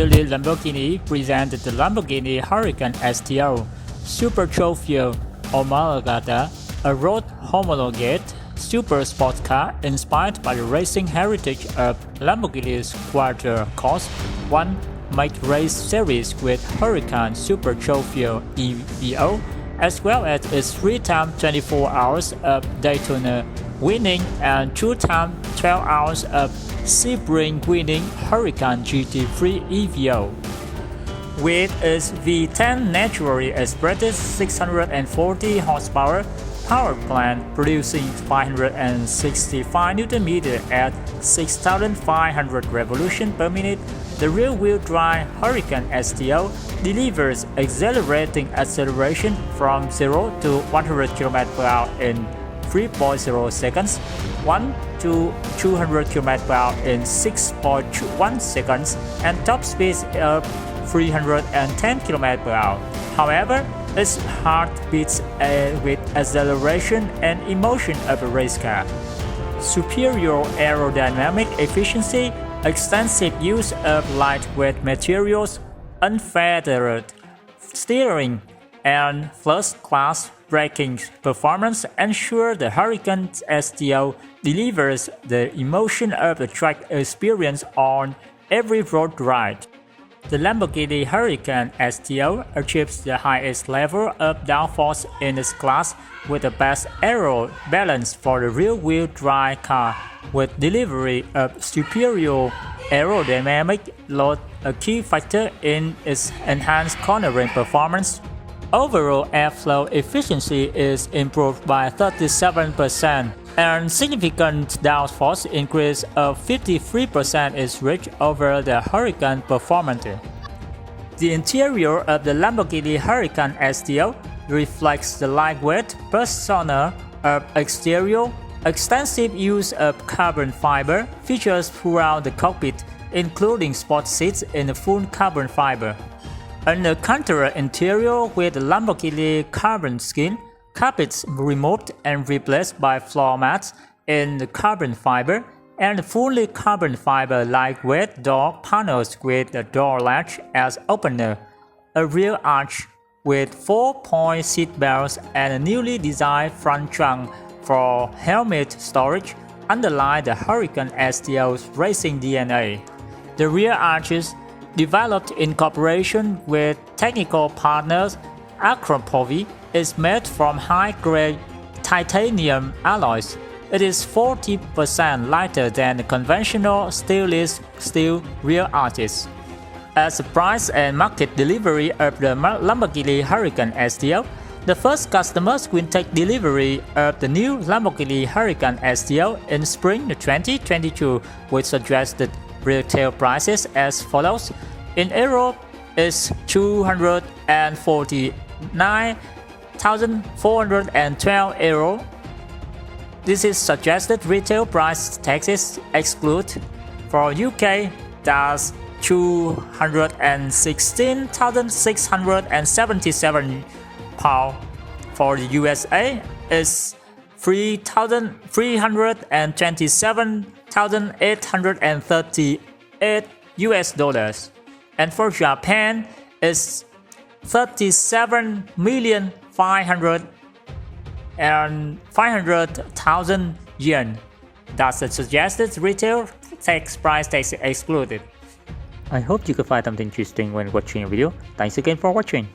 yearly Lamborghini presented the Lamborghini Huracan STO Super Trophy Omologata, a road homologate super sports car inspired by the racing heritage of Lamborghini's quarter course 1 make race series with Huracan Super Trophy EVO, as well as its 3-time 24 hours of Daytona winning and 2-time 12 hours of Sebring winning Huracan GT3 EVO. With its V10 naturally aspirated 640 horsepower power plant producing 565 Nm at 6,500 revolutions per minute, the rear-wheel drive Huracan STO delivers accelerating acceleration from 0 to 100 km/h in 3.0 seconds, 1 to 200 km/h in 6.1 seconds, and top speed of 310 km/h. However, its heart beats with acceleration and emotion of a race car. Superior aerodynamic efficiency, extensive use of lightweight materials, unfettered steering, and first-class braking performance ensure the Huracan STO delivers the emotion of the track experience on every road ride. The Lamborghini Huracan STO achieves the highest level of downforce in its class with the best aero balance for the rear-wheel drive car, with delivery of superior aerodynamic load a key factor in its enhanced cornering performance. Overall airflow efficiency is improved by 37%, and significant downforce increase of 53% is reached over the Huracan performance. The interior of the Lamborghini Huracan STO reflects the lightweight persona of exterior. Extensive use of carbon fiber features throughout the cockpit, including sport seats in full carbon fiber. An Alcantara interior with the Lamborghini carbon skin, carpets removed and replaced by floor mats in the carbon fiber, and fully carbon fiber lightweight door panels with the door latch as opener, a rear arch with 4-point seat belts, and a newly designed front trunk for helmet storage underline the Huracan STO's racing DNA. The rear arches, developed in cooperation with technical partners Acropovi, is made from high-grade titanium alloys. It is 40% lighter than the conventional stainless steel rear arches. As a price and market delivery of the Lamborghini Huracan STO, the first customers will take delivery of the new Lamborghini Huracan STO in spring 2022 with suggested retail prices as follows. In Europe, it's €249,412. This is suggested retail price, taxes exclude. For UK, that's £216,677. For the USA, it's $327,838. And for Japan, it's 37,500,000 yen. That's the suggested retail price tax excluded. I hope you could find something interesting when watching a video. Thanks again for watching.